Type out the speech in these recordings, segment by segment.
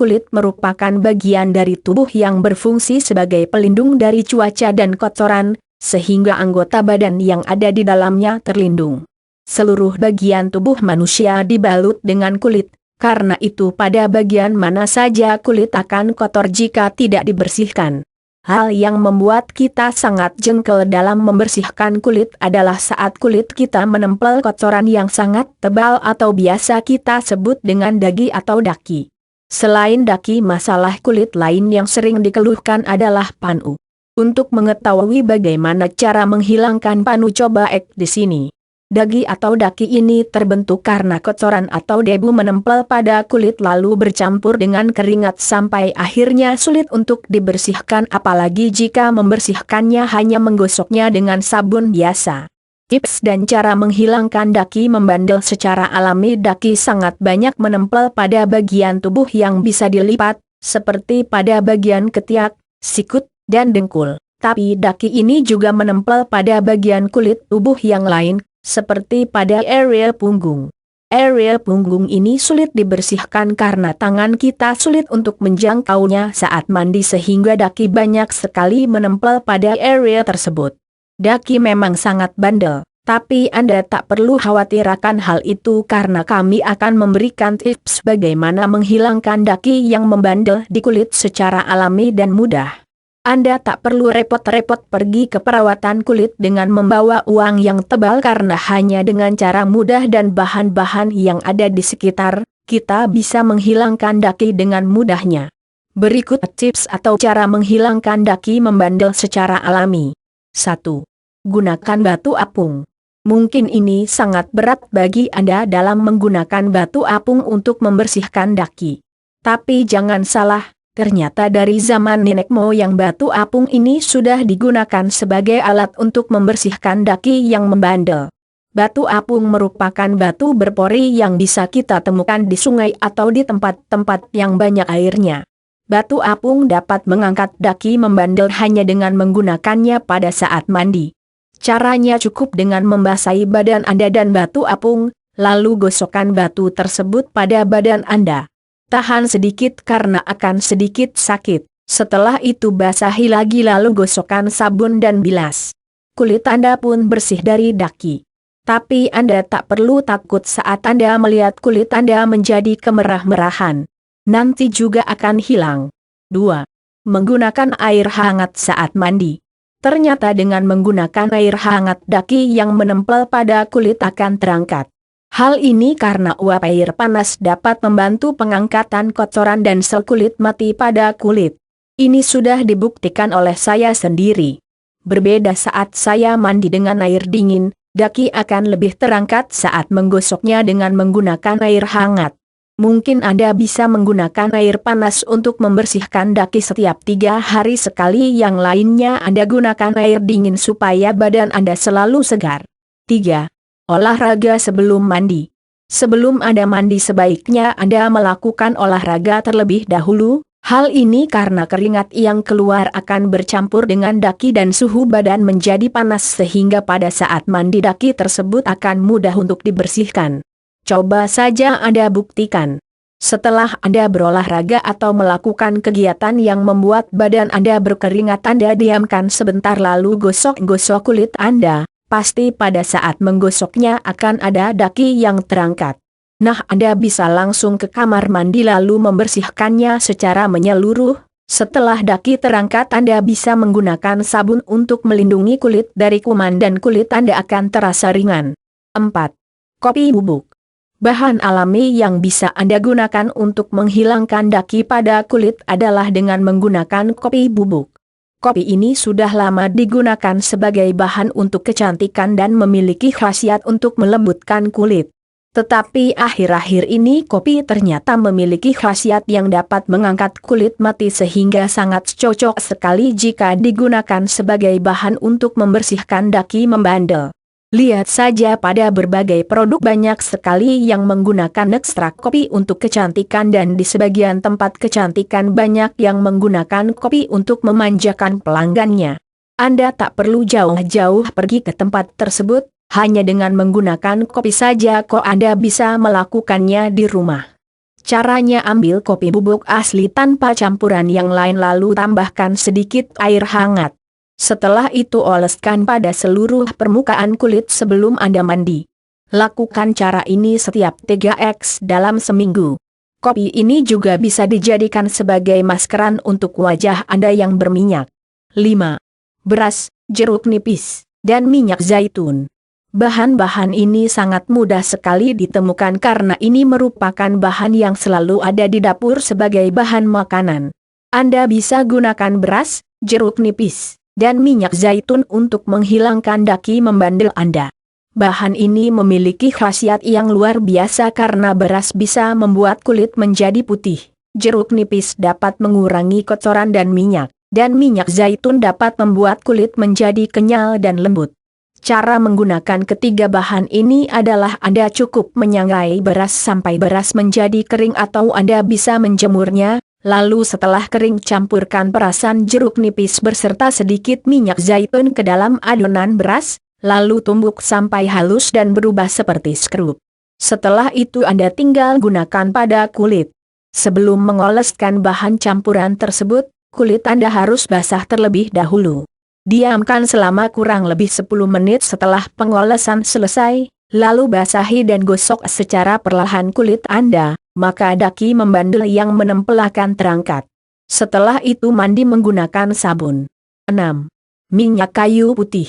kulit merupakan bagian dari tubuh yang berfungsi sebagai pelindung dari cuaca dan kotoran, sehingga anggota badan yang ada di dalamnya terlindung. Seluruh bagian tubuh manusia dibalut dengan kulit, karena itu pada bagian mana saja kulit akan kotor jika tidak dibersihkan. Hal yang membuat kita sangat jengkel dalam membersihkan kulit adalah saat kulit kita menempel kotoran yang sangat tebal atau biasa kita sebut dengan dagi atau daki. Selain daki, masalah kulit lain yang sering dikeluhkan adalah panu. Untuk mengetahui bagaimana cara menghilangkan panu, coba di sini. Dagi atau daki ini terbentuk karena kotoran atau debu menempel pada kulit lalu bercampur dengan keringat sampai akhirnya sulit untuk dibersihkan, apalagi jika membersihkannya hanya menggosoknya dengan sabun biasa. Tips dan cara menghilangkan daki membandel secara alami. Daki sangat banyak menempel pada bagian tubuh yang bisa dilipat, seperti pada bagian ketiak, sikut, dan dengkul. Tapi daki ini juga menempel pada bagian kulit tubuh yang lain, seperti pada area punggung. Area punggung ini sulit dibersihkan karena tangan kita sulit untuk menjangkaunya saat mandi sehingga daki banyak sekali menempel pada area tersebut. Daki memang sangat bandel, tapi Anda tak perlu khawatir akan hal itu karena kami akan memberikan tips bagaimana menghilangkan daki yang membandel di kulit secara alami dan mudah. Anda tak perlu repot-repot pergi ke perawatan kulit dengan membawa uang yang tebal karena hanya dengan cara mudah dan bahan-bahan yang ada di sekitar, kita bisa menghilangkan daki dengan mudahnya. Berikut tips atau cara menghilangkan daki membandel secara alami. 1. Gunakan batu apung. Mungkin ini sangat berat bagi Anda dalam menggunakan batu apung untuk membersihkan daki. Tapi jangan salah. Ternyata dari zaman nenek moyang batu apung ini sudah digunakan sebagai alat untuk membersihkan daki yang membandel. Batu apung merupakan batu berpori yang bisa kita temukan di sungai atau di tempat-tempat yang banyak airnya. Batu apung dapat mengangkat daki membandel hanya dengan menggunakannya pada saat mandi. Caranya cukup dengan membasahi badan Anda dan batu apung, lalu gosokkan batu tersebut pada badan Anda. Tahan sedikit karena akan sedikit sakit. Setelah itu basahi lagi lalu gosokkan sabun dan bilas. Kulit Anda pun bersih dari daki. Tapi Anda tak perlu takut saat Anda melihat kulit Anda menjadi kemerah-merahan. Nanti juga akan hilang. 2. Menggunakan air hangat saat mandi. Ternyata dengan menggunakan air hangat daki yang menempel pada kulit akan terangkat. Hal ini karena uap air panas dapat membantu pengangkatan kotoran dan sel kulit mati pada kulit. Ini sudah dibuktikan oleh saya sendiri. Berbeda saat saya mandi dengan air dingin, daki akan lebih terangkat saat menggosoknya dengan menggunakan air hangat. Mungkin Anda bisa menggunakan air panas untuk membersihkan daki setiap 3 hari sekali, yang lainnya Anda gunakan air dingin supaya badan Anda selalu segar. 3. Olahraga sebelum mandi. Sebelum Anda mandi sebaiknya Anda melakukan olahraga terlebih dahulu. Hal ini karena keringat yang keluar akan bercampur dengan daki dan suhu badan menjadi panas sehingga pada saat mandi daki tersebut akan mudah untuk dibersihkan. Coba saja Anda buktikan. Setelah Anda berolahraga atau melakukan kegiatan yang membuat badan Anda berkeringat, Anda diamkan sebentar lalu gosok-gosok kulit Anda. Pasti pada saat menggosoknya akan ada daki yang terangkat. Nah, Anda bisa langsung ke kamar mandi lalu membersihkannya secara menyeluruh. Setelah daki terangkat, Anda bisa menggunakan sabun untuk melindungi kulit dari kuman dan kulit Anda akan terasa ringan. 4. Kopi bubuk. Bahan alami yang bisa Anda gunakan untuk menghilangkan daki pada kulit adalah dengan menggunakan kopi bubuk. Kopi ini sudah lama digunakan sebagai bahan untuk kecantikan dan memiliki khasiat untuk melembutkan kulit. Tetapi akhir-akhir ini kopi ternyata memiliki khasiat yang dapat mengangkat kulit mati sehingga sangat cocok sekali jika digunakan sebagai bahan untuk membersihkan daki membandel. Lihat saja pada berbagai produk banyak sekali yang menggunakan ekstrak kopi untuk kecantikan dan di sebagian tempat kecantikan banyak yang menggunakan kopi untuk memanjakan pelanggannya. Anda tak perlu jauh-jauh pergi ke tempat tersebut, hanya dengan menggunakan kopi saja kok Anda bisa melakukannya di rumah. Caranya, ambil kopi bubuk asli tanpa campuran yang lain lalu tambahkan sedikit air hangat. Setelah itu oleskan pada seluruh permukaan kulit sebelum Anda mandi. Lakukan cara ini setiap 3x dalam seminggu. Kopi ini juga bisa dijadikan sebagai maskeran untuk wajah Anda yang berminyak. 5. Beras, jeruk nipis, dan minyak zaitun. Bahan-bahan ini sangat mudah sekali ditemukan karena ini merupakan bahan yang selalu ada di dapur sebagai bahan makanan. Anda bisa gunakan beras, jeruk nipis, dan minyak zaitun untuk menghilangkan daki membandel Anda. Bahan ini memiliki khasiat yang luar biasa karena beras bisa membuat kulit menjadi putih, jeruk nipis dapat mengurangi kotoran dan minyak zaitun dapat membuat kulit menjadi kenyal dan lembut. Cara menggunakan ketiga bahan ini adalah Anda cukup menyangrai beras sampai beras menjadi kering atau Anda bisa menjemurnya, lalu setelah kering campurkan perasan jeruk nipis berserta sedikit minyak zaitun ke dalam adonan beras, lalu tumbuk sampai halus dan berubah seperti skrup. Setelah itu Anda tinggal gunakan pada kulit. Sebelum mengoleskan bahan campuran tersebut, kulit Anda harus basah terlebih dahulu. Diamkan selama kurang lebih 10 menit setelah pengolesan selesai, lalu basahi dan gosok secara perlahan kulit Anda, maka daki membandel yang menempel akan terangkat. Setelah itu mandi menggunakan sabun. 6. Minyak kayu putih.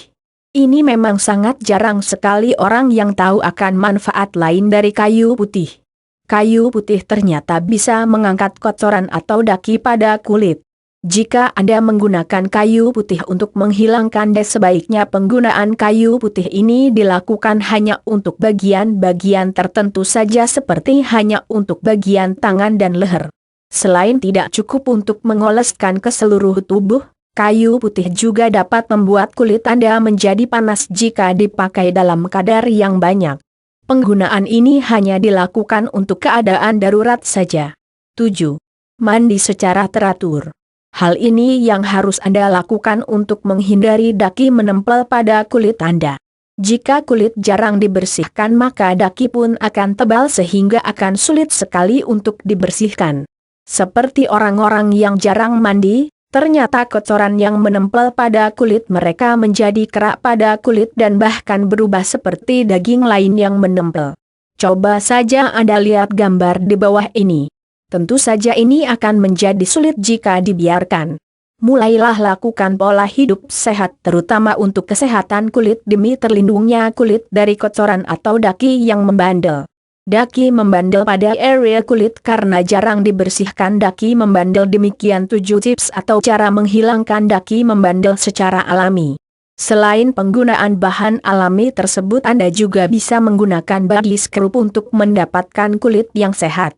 Ini memang sangat jarang sekali orang yang tahu akan manfaat lain dari kayu putih. Kayu putih ternyata bisa mengangkat kotoran atau daki pada kulit. Jika Anda menggunakan kayu putih untuk menghilangkan des, sebaiknya penggunaan kayu putih ini dilakukan hanya untuk bagian-bagian tertentu saja seperti hanya untuk bagian tangan dan leher. Selain tidak cukup untuk mengoleskan ke seluruh tubuh, kayu putih juga dapat membuat kulit Anda menjadi panas jika dipakai dalam kadar yang banyak. Penggunaan ini hanya dilakukan untuk keadaan darurat saja. 7. Mandi secara teratur. Hal ini yang harus Anda lakukan untuk menghindari daki menempel pada kulit Anda. Jika kulit jarang dibersihkan maka daki pun akan tebal sehingga akan sulit sekali untuk dibersihkan. Seperti orang-orang yang jarang mandi, ternyata kotoran yang menempel pada kulit mereka menjadi kerak pada kulit dan bahkan berubah seperti daging lain yang menempel. Coba saja Anda lihat gambar di bawah ini. Tentu saja ini akan menjadi sulit jika dibiarkan. Mulailah lakukan pola hidup sehat terutama untuk kesehatan kulit demi terlindungnya kulit dari kotoran atau daki yang membandel. Daki membandel pada area kulit karena jarang dibersihkan daki membandel. Demikian 7 tips atau cara menghilangkan daki membandel secara alami. Selain penggunaan bahan alami tersebut Anda juga bisa menggunakan body scrub untuk mendapatkan kulit yang sehat.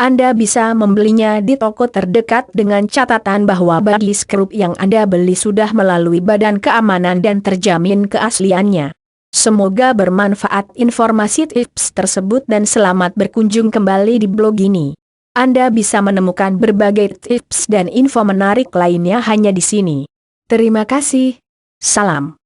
Anda bisa membelinya di toko terdekat dengan catatan bahwa body scrub yang Anda beli sudah melalui Badan Keamanan dan terjamin keasliannya. Semoga bermanfaat informasi tips tersebut dan selamat berkunjung kembali di blog ini. Anda bisa menemukan berbagai tips dan info menarik lainnya hanya di sini. Terima kasih. Salam.